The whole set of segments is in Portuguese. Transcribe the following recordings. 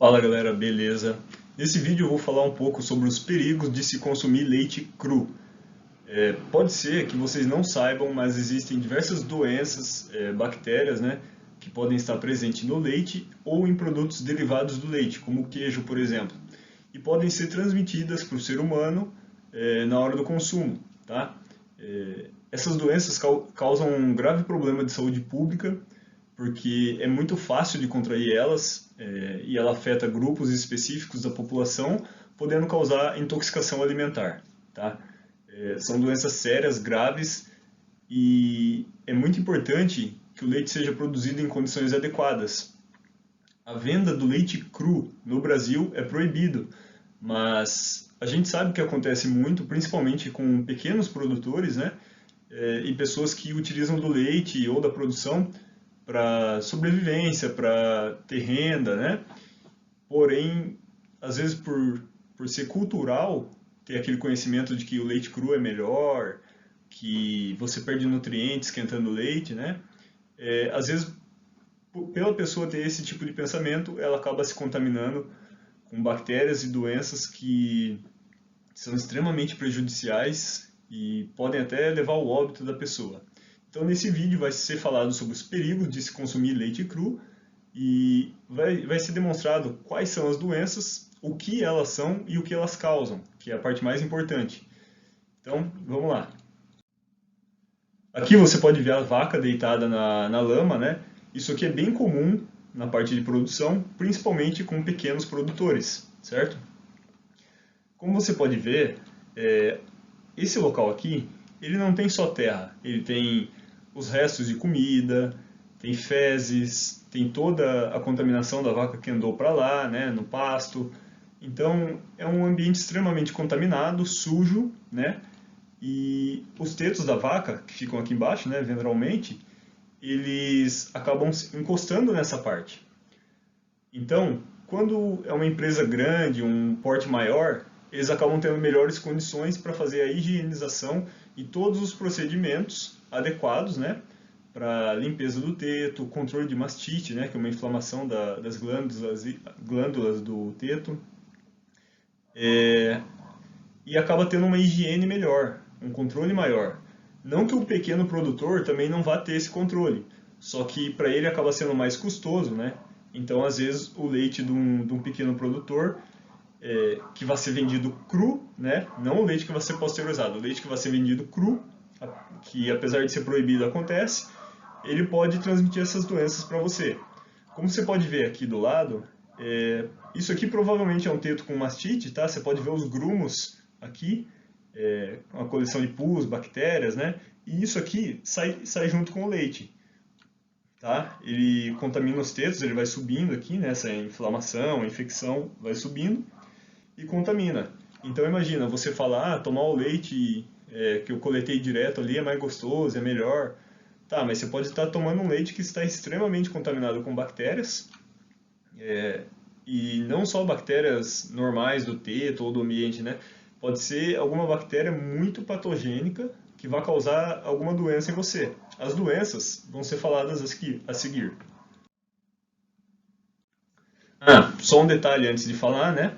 Fala galera, beleza? Nesse vídeo eu vou falar um pouco sobre os perigos de se consumir leite cru. Pode ser que vocês não saibam, mas existem diversas doenças, bactérias, né, que podem estar presentes no leite ou em produtos derivados do leite, como o queijo, por exemplo, e podem ser transmitidas para o ser humano, na hora do consumo, tá? Essas doenças causam um grave problema de saúde pública, porque é muito fácil de contrair elas, e ela afeta grupos específicos da população, podendo causar intoxicação alimentar, tá? São doenças sérias, graves, e é muito importante que o leite seja produzido em condições adequadas. A venda do leite cru no Brasil é proibido, mas a gente sabe que acontece muito, principalmente com pequenos produtores, né? E pessoas que utilizam do leite ou da produção para sobrevivência, para ter renda, né? Porém, às vezes por ser cultural, ter aquele conhecimento de que o leite cru é melhor, que você perde nutrientes esquentando o leite, né? Às vezes, pela pessoa ter esse tipo de pensamento, ela acaba se contaminando com bactérias e doenças que são extremamente prejudiciais e podem até levar ao óbito da pessoa. Então, nesse vídeo vai ser falado sobre os perigos de se consumir leite cru e vai ser demonstrado quais são as doenças, o que elas são e o que elas causam, que é a parte mais importante. Então, vamos lá. Aqui você pode ver a vaca deitada na lama, né? Isso aqui é bem comum na parte de produção, principalmente com pequenos produtores, certo? Como você pode ver, esse local aqui, ele não tem só terra, ele tem os restos de comida, tem fezes, tem toda a contaminação da vaca que andou para lá, né, no pasto. Então, é um ambiente extremamente contaminado, sujo, né? E os tetos da vaca, que ficam aqui embaixo, né, ventralmente, eles acabam encostando nessa parte. Então, quando é uma empresa grande, um porte maior, eles acabam tendo melhores condições para fazer a higienização e todos os procedimentos adequados, né, para limpeza do teto, controle de mastite, né, que é uma inflamação das glândulas do teto, e acaba tendo uma higiene melhor, um controle maior. Não que o pequeno produtor também não vá ter esse controle, só que para ele acaba sendo mais custoso, né? Então, às vezes, o leite de um pequeno produtor, que vai ser vendido cru, né? Não o leite que vai ser pasteurizado, o leite que vai ser vendido cru, que apesar de ser proibido acontece, ele pode transmitir essas doenças para você. Como você pode ver aqui do lado, isso aqui provavelmente é um teto com mastite, tá? Você pode ver os grumos aqui, uma coleção de pus, bactérias, né? E isso aqui sai junto com o leite, tá? Ele contamina os tetos, ele vai subindo aqui, né? Essa inflamação, a infecção vai subindo e contamina. Então imagina, você falar, tomar o leite que eu coletei direto ali é mais gostoso, é melhor. Tá, mas você pode estar tomando um leite que está extremamente contaminado com bactérias, e não só bactérias normais do teto ou do ambiente, né? Pode ser alguma bactéria muito patogênica que vai causar alguma doença em você. As doenças vão ser faladas a seguir. Só um detalhe antes de falar, né?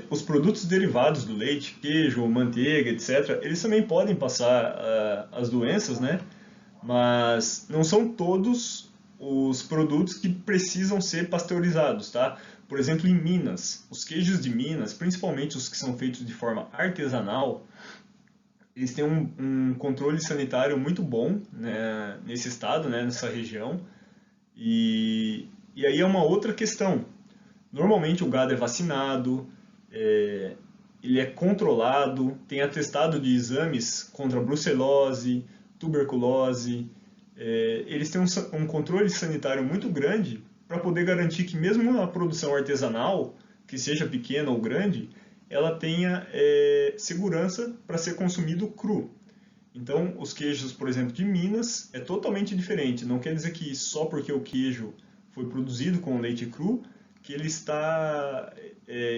Os produtos derivados do leite, queijo, manteiga, etc., eles também podem passar as doenças, né? Mas não são todos os produtos que precisam ser pasteurizados, tá? Por exemplo, em Minas, os queijos de Minas, principalmente os que são feitos de forma artesanal, eles têm um controle sanitário muito bom, né, nesse estado, né, nessa região. E aí é uma outra questão. Normalmente o gado é vacinado, ele é controlado, tem atestado de exames contra brucelose, tuberculose. Eles têm um controle sanitário muito grande para poder garantir que mesmo na produção artesanal, que seja pequena ou grande, ela tenha segurança para ser consumido cru. Então, os queijos, por exemplo, de Minas é totalmente diferente. Não quer dizer que só porque o queijo foi produzido com leite cru, que ele está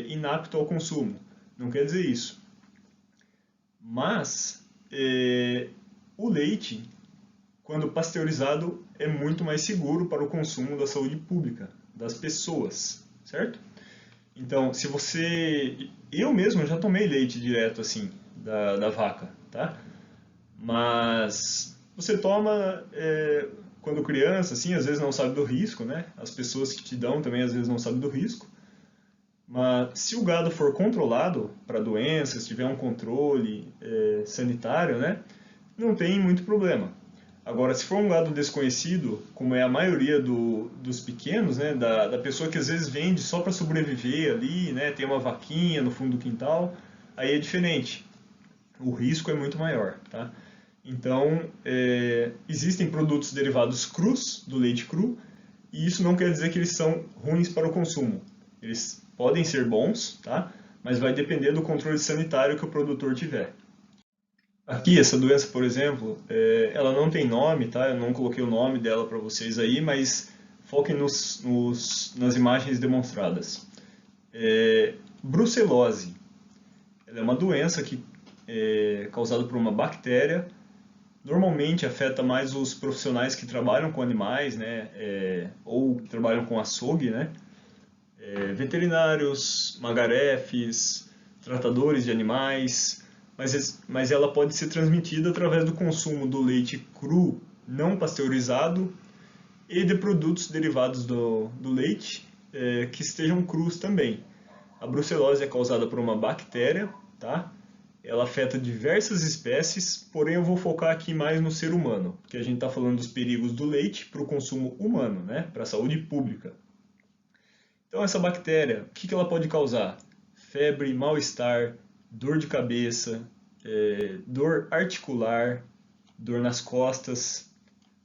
inapto ao consumo. Não quer dizer isso. Mas o leite, quando pasteurizado, é muito mais seguro para o consumo da saúde pública, das pessoas. certo? Então, se você... Eu mesmo já tomei leite direto, assim, da vaca, tá? Mas você toma quando criança, assim, às vezes não sabe do risco, né? As pessoas que te dão também às vezes não sabem do risco. Mas se o gado for controlado para doenças, tiver um controle sanitário, né? Não tem muito problema. Agora, se for um gado desconhecido, como é a maioria dos pequenos, né, da pessoa que às vezes vende só para sobreviver ali, né, tem uma vaquinha no fundo do quintal, aí é diferente. O risco é muito maior, tá? Então, existem produtos derivados crus, do leite cru, e isso não quer dizer que eles são ruins para o consumo. Eles podem ser bons, tá? Mas vai depender do controle sanitário que o produtor tiver. Aqui, essa doença, por exemplo, ela não tem nome, tá? Eu não coloquei o nome dela para vocês aí, mas foquem nas imagens demonstradas. Brucelose. Ela é uma doença que é causada por uma bactéria. Normalmente afeta mais os profissionais que trabalham com animais, né? Ou trabalham com açougue, né? Veterinários, magarefes, tratadores de animais, mas ela pode ser transmitida através do consumo do leite cru não pasteurizado e de produtos derivados do leite que estejam crus também. A brucelose é causada por uma bactéria, tá? Ela afeta diversas espécies, porém eu vou focar aqui mais no ser humano, porque a gente está falando dos perigos do leite para o consumo humano, né? Para a saúde pública. Então, essa bactéria, o que ela pode causar? Febre, mal-estar, dor de cabeça, dor articular, dor nas costas,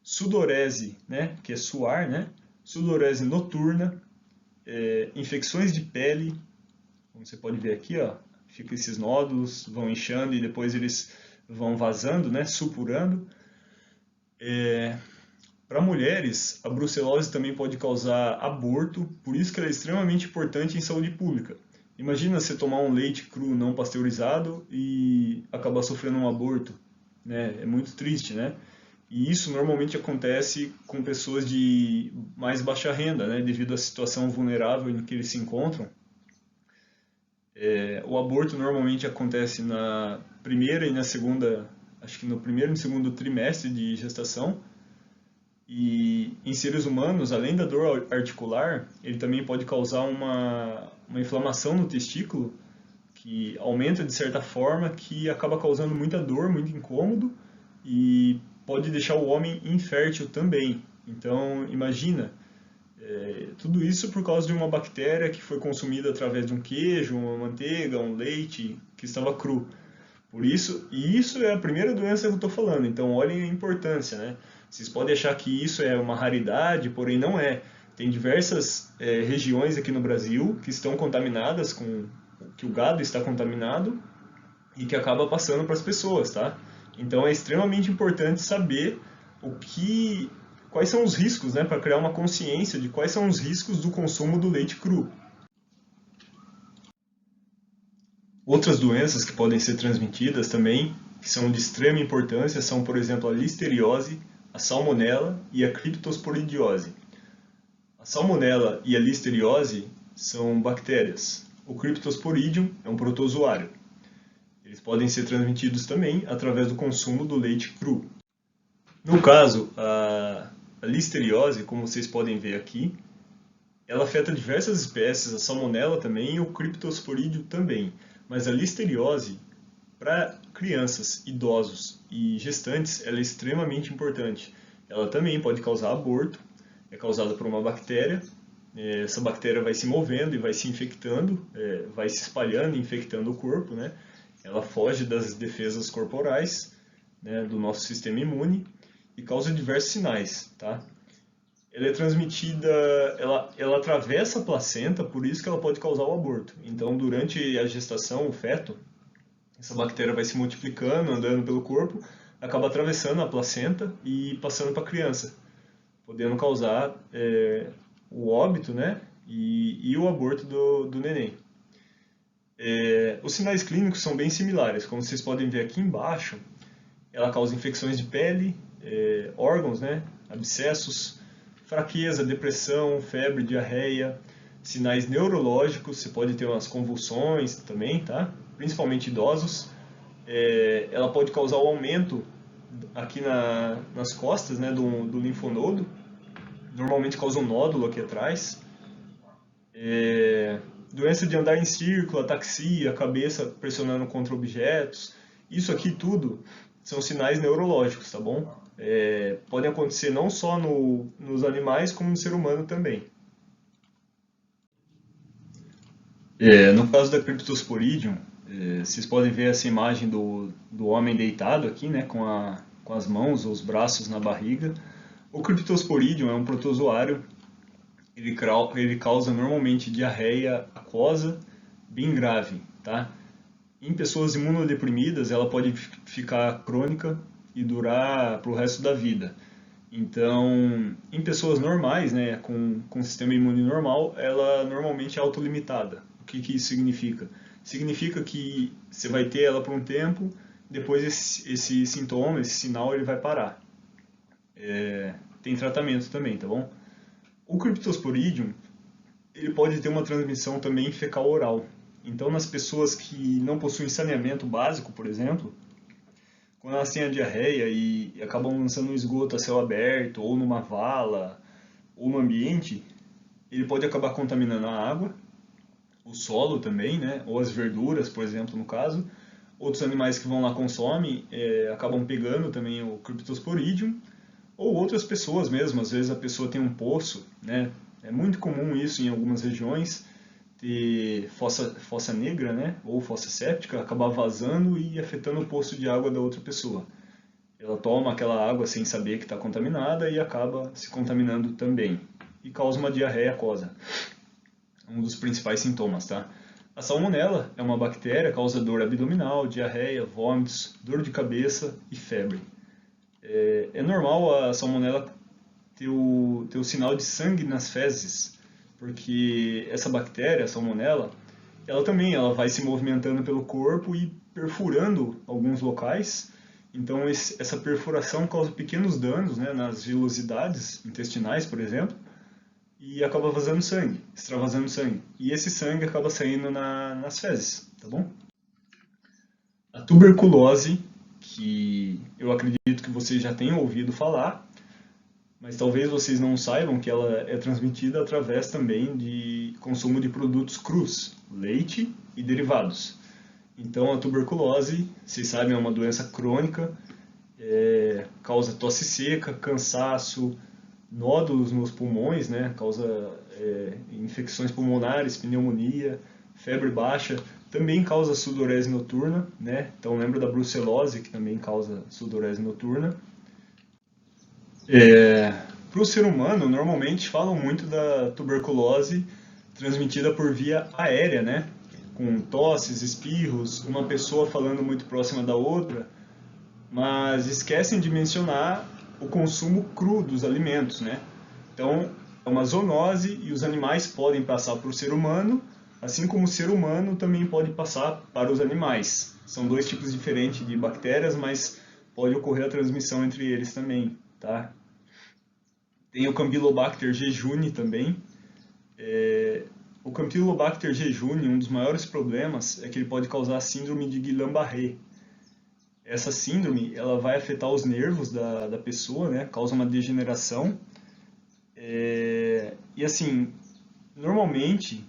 sudorese, né, que é suar, né, sudorese noturna, infecções de pele, como você pode ver aqui, ó, fica esses nódulos, vão inchando e depois eles vão vazando, né, supurando. Para mulheres, a brucelose também pode causar aborto, por isso que ela é extremamente importante em saúde pública. Imagina você tomar um leite cru não pasteurizado e acabar sofrendo um aborto, né? É muito triste, né? E isso normalmente acontece com pessoas de mais baixa renda, né? Devido à situação vulnerável em que eles se encontram. O aborto normalmente acontece na primeira e na segunda, acho que no primeiro e segundo trimestre de gestação. E em seres humanos, além da dor articular, ele também pode causar uma inflamação no testículo, que aumenta de certa forma, que acaba causando muita dor, muito incômodo, e pode deixar o homem infértil também. Então, imagina, tudo isso por causa de uma bactéria que foi consumida através de um queijo, uma manteiga, um leite que estava cru. Por isso, e isso é a primeira doença que eu estou falando, então olhem a importância, né? Vocês podem achar que isso é uma raridade, porém não é. Tem diversas regiões aqui no Brasil que estão contaminadas que o gado está contaminado e que acaba passando para as pessoas, tá? Então é extremamente importante saber quais são os riscos, né, para criar uma consciência de quais são os riscos do consumo do leite cru. Outras doenças que podem ser transmitidas também, que são de extrema importância, são, por exemplo, a listeriose, a salmonela e a criptosporidiose. A salmonela e a listeriose são bactérias. O Cryptosporidium é um protozoário. Eles podem ser transmitidos também através do consumo do leite cru. No caso, a listeriose, como vocês podem ver aqui, ela afeta diversas espécies, a salmonela também e o Cryptosporidium também. Mas a listeriose, para crianças, idosos e gestantes, ela é extremamente importante. Ela também pode causar aborto, é causada por uma bactéria. Essa bactéria vai se movendo e vai se infectando, vai se espalhando e infectando o corpo, né? Ela foge das defesas corporais, né, do nosso sistema imune e causa diversos sinais, tá? Ela é transmitida, ela atravessa a placenta, por isso que ela pode causar o aborto. Então, durante a gestação, o feto, essa bactéria vai se multiplicando, andando pelo corpo, acaba atravessando a placenta e passando para a criança, podendo causar o óbito, né, e o aborto do neném. Os sinais clínicos são bem similares, como vocês podem ver aqui embaixo, ela causa infecções de pele, órgãos, né, abscessos, fraqueza, depressão, febre, diarreia, sinais neurológicos, você pode ter umas convulsões também, tá? Principalmente idosos. Ela pode causar um aumento aqui nas costas, né, do linfonodo. Normalmente causa um nódulo aqui atrás. Doença de andar em círculo, ataxia, cabeça pressionando contra objetos. Isso aqui tudo são sinais neurológicos, tá bom? Podem acontecer não só nos animais, como no ser humano também. No caso da Cryptosporidium, vocês podem ver essa imagem do homem deitado aqui, né, com as mãos ou os braços na barriga. O Cryptosporidium é um protozoário. Ele causa normalmente diarreia aquosa bem grave, tá? Em pessoas imunodeprimidas, ela pode ficar crônica e durar para o resto da vida. Então, em pessoas normais, né, com sistema imune normal, ela normalmente é autolimitada. O que isso significa? Significa que você vai ter ela por um tempo, depois esse sintoma, esse sinal, ele vai parar. Tem tratamento também, tá bom? O Cryptosporidium, ele pode ter uma transmissão também fecal-oral. Então, nas pessoas que não possuem saneamento básico, por exemplo, quando elas têm a diarreia e acabam lançando um esgoto a céu aberto, ou numa vala, ou no ambiente, ele pode acabar contaminando a água, o solo também, né? Ou as verduras, por exemplo, no caso. Outros animais que vão lá consomem, acabam pegando também o Cryptosporidium, ou outras pessoas mesmo. Às vezes a pessoa tem um poço, né? É muito comum isso em algumas regiões, ter fossa negra, né? Ou fossa séptica, acabar vazando e afetando o poço de água da outra pessoa. Ela toma aquela água sem saber que está contaminada e acaba se contaminando também. E causa uma diarreia aquosa. Um dos principais sintomas, tá? A salmonela é uma bactéria, causa dor abdominal, diarreia, vômitos, dor de cabeça e febre. É normal a salmonela ter o sinal de sangue nas fezes, porque essa bactéria, a salmonela, ela vai se movimentando pelo corpo e perfurando alguns locais. Então essa perfuração causa pequenos danos, né, nas vilosidades intestinais, por exemplo, e acaba vazando sangue, extravasando sangue. E esse sangue acaba saindo nas fezes, tá bom? A tuberculose, que eu acredito que vocês já tenham ouvido falar, mas talvez vocês não saibam que ela é transmitida através também de consumo de produtos crus, leite e derivados. Então a tuberculose, vocês sabem, é uma doença crônica, causa tosse seca, cansaço, nódulos nos pulmões, né? Causa infecções pulmonares, pneumonia, febre baixa, também causa sudorese noturna, né? Então lembra da brucelose, que também causa sudorese noturna. Para o ser humano, normalmente falam muito da tuberculose transmitida por via aérea, né? Com tosses, espirros, uma pessoa falando muito próxima da outra, mas esquecem de mencionar o consumo cru dos alimentos, né? Então, é uma zoonose e os animais podem passar para o ser humano, assim como o ser humano também pode passar para os animais. São dois tipos diferentes de bactérias, mas pode ocorrer a transmissão entre eles também, tá? Tem o Campylobacter jejuni também. O Campylobacter jejuni, um dos maiores problemas é que ele pode causar a síndrome de Guillain-Barré. Essa síndrome, ela vai afetar os nervos da pessoa, né? Causa uma degeneração. E assim, normalmente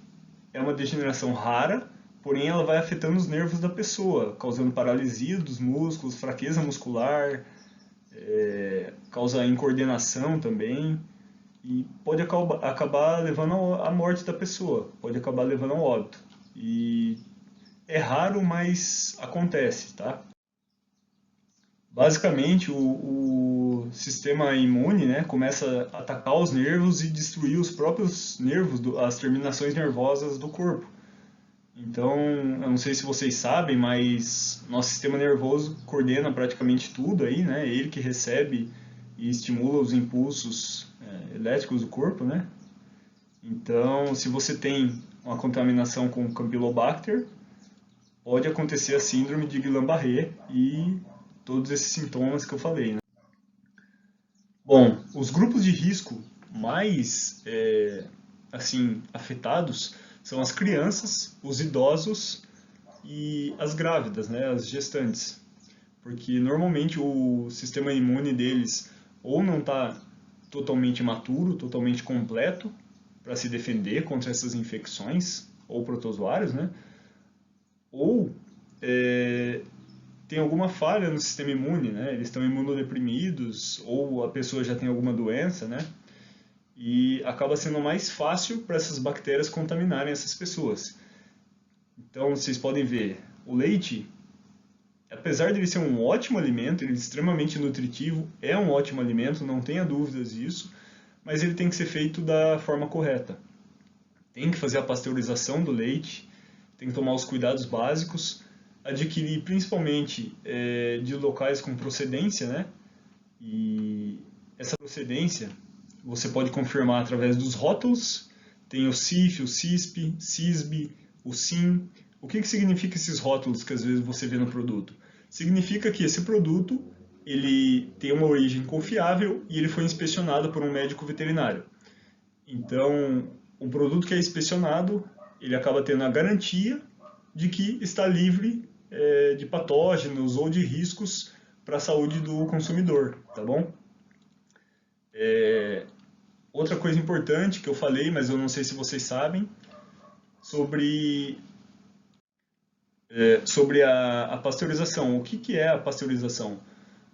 é uma degeneração rara, porém ela vai afetando os nervos da pessoa, causando paralisia dos músculos, fraqueza muscular, causa incoordenação também, e pode acabar levando à morte da pessoa, pode acabar levando ao óbito. E é raro, mas acontece, tá? Basicamente, o sistema imune, né, começa a atacar os nervos e destruir os próprios nervos, as terminações nervosas do corpo. Então, eu não sei se vocês sabem, mas nosso sistema nervoso coordena praticamente tudo aí, né? Ele que recebe e estimula os impulsos elétricos do corpo, né? Então, se você tem uma contaminação com Campylobacter, pode acontecer a síndrome de Guillain-Barré e todos esses sintomas que eu falei, né? Bom, os grupos de risco mais assim, afetados são as crianças, os idosos e as grávidas, né, as gestantes. Porque normalmente o sistema imune deles ou não está totalmente maturo, totalmente completo para se defender contra essas infecções ou protozoários, né? Ou tem alguma falha no sistema imune, né? Eles estão imunodeprimidos ou a pessoa já tem alguma doença, né? E acaba sendo mais fácil para essas bactérias contaminarem essas pessoas. Então, vocês podem ver, o leite, apesar de ele ser um ótimo alimento, ele é extremamente nutritivo, é um ótimo alimento, não tenha dúvidas disso, mas ele tem que ser feito da forma correta. Tem que fazer a pasteurização do leite, tem que tomar os cuidados básicos, adquirir principalmente de locais com procedência, né? E essa procedência você pode confirmar através dos rótulos, tem o CIF, o CISP, CISB, o SIM. O que significa esses rótulos que às vezes você vê no produto? Significa que esse produto ele tem uma origem confiável e ele foi inspecionado por um médico veterinário. Então, um produto que é inspecionado, ele acaba tendo a garantia de que está livre de patógenos ou de riscos para a saúde do consumidor, tá bom? Outra coisa importante que eu falei, mas eu não sei se vocês sabem, sobre a pasteurização. O que é a pasteurização?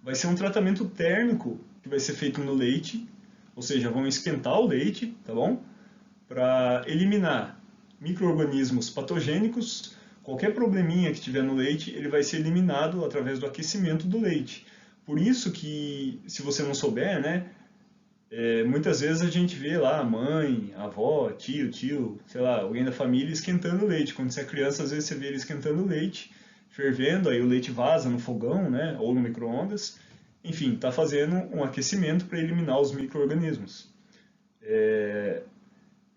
Vai ser um tratamento térmico que vai ser feito no leite, ou seja, vão esquentar o leite, tá bom? Para eliminar micro-organismos patogênicos, qualquer probleminha que tiver no leite, ele vai ser eliminado através do aquecimento do leite. Por isso que, se você não souber, né, muitas vezes a gente vê lá a mãe, a avó, tio, sei lá, alguém da família esquentando o leite. Quando você é criança, às vezes você vê ele esquentando o leite, fervendo, aí o leite vaza no fogão, né, ou no micro-ondas. Enfim, está fazendo um aquecimento para eliminar os micro-organismos.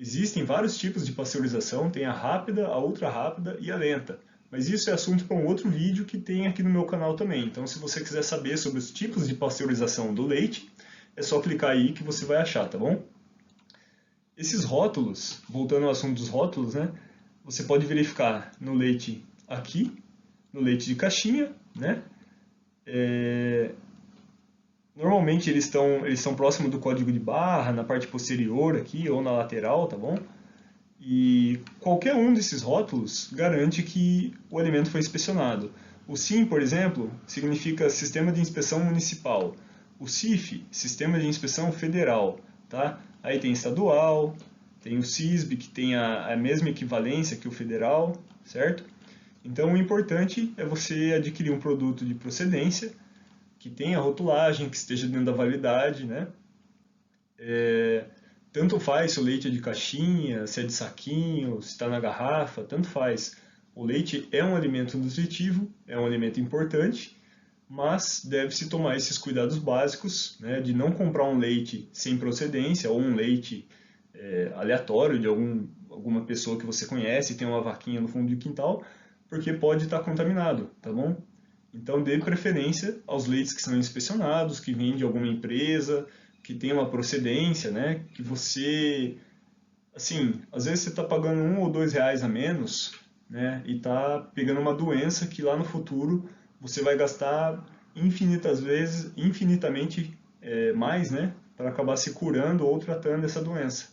Existem vários tipos de pasteurização, tem a rápida, a ultra rápida e a lenta. Mas isso é assunto para um outro vídeo que tem aqui no meu canal também. Então, se você quiser saber sobre os tipos de pasteurização do leite, é só clicar aí que você vai achar, tá bom? Esses rótulos, voltando ao assunto dos rótulos, né? Você pode verificar no leite aqui, no leite de caixinha, né? Normalmente eles estão próximo do código de barra, na parte posterior aqui ou na lateral, tá bom? E qualquer um desses rótulos garante que o alimento foi inspecionado. O SIM, por exemplo, significa Sistema de Inspeção Municipal. O CIF, Sistema de Inspeção Federal, tá? Aí tem estadual, tem o CISB, que tem a mesma equivalência que o federal, certo? Então o importante é você adquirir um produto de procedência, que tenha rotulagem, que esteja dentro da validade, né? Tanto faz se o leite é de caixinha, se é de saquinho, se está na garrafa, tanto faz. O leite é um alimento nutritivo, é um alimento importante, mas deve-se tomar esses cuidados básicos, né, de não comprar um leite sem procedência ou um leite aleatório de alguma pessoa que você conhece e tem uma vaquinha no fundo do quintal, porque pode estar contaminado, tá bom? Então dê preferência aos leites que são inspecionados, que vêm de alguma empresa, que tem uma procedência, né, que você, assim, às vezes você está pagando R$1 ou R$2 a menos, né, e está pegando uma doença que lá no futuro você vai gastar infinitamente mais, né, para acabar se curando ou tratando essa doença,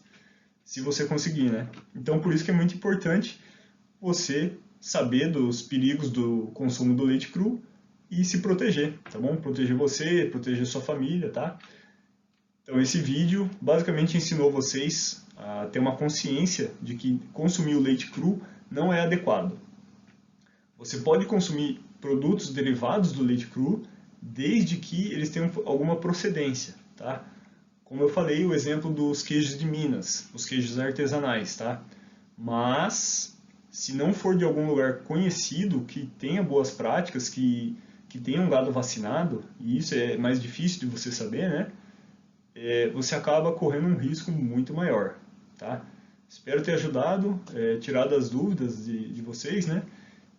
se você conseguir, né. Então, por isso que é muito importante você saber dos perigos do consumo do leite cru e se proteger, tá bom? Proteger você, proteger sua família, tá? Então, esse vídeo basicamente ensinou vocês a ter uma consciência de que consumir o leite cru não é adequado. Você pode consumir produtos derivados do leite cru, desde que eles tenham alguma procedência, tá? Como eu falei, o exemplo dos queijos de Minas, os queijos artesanais, tá? Mas, se não for de algum lugar conhecido, que tenha boas práticas, que tenha um gado vacinado, e isso é mais difícil de você saber, né? Você acaba correndo um risco muito maior, tá? Espero ter ajudado, tirado as dúvidas de vocês, né?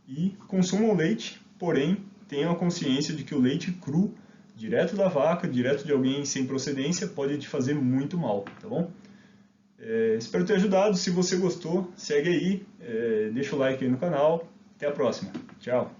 E consumam leite, porém tenham a consciência de que o leite cru, direto da vaca, direto de alguém sem procedência, pode te fazer muito mal, tá bom? Espero ter ajudado. Se você gostou, segue aí, deixa o like aí no canal. Até a próxima. Tchau.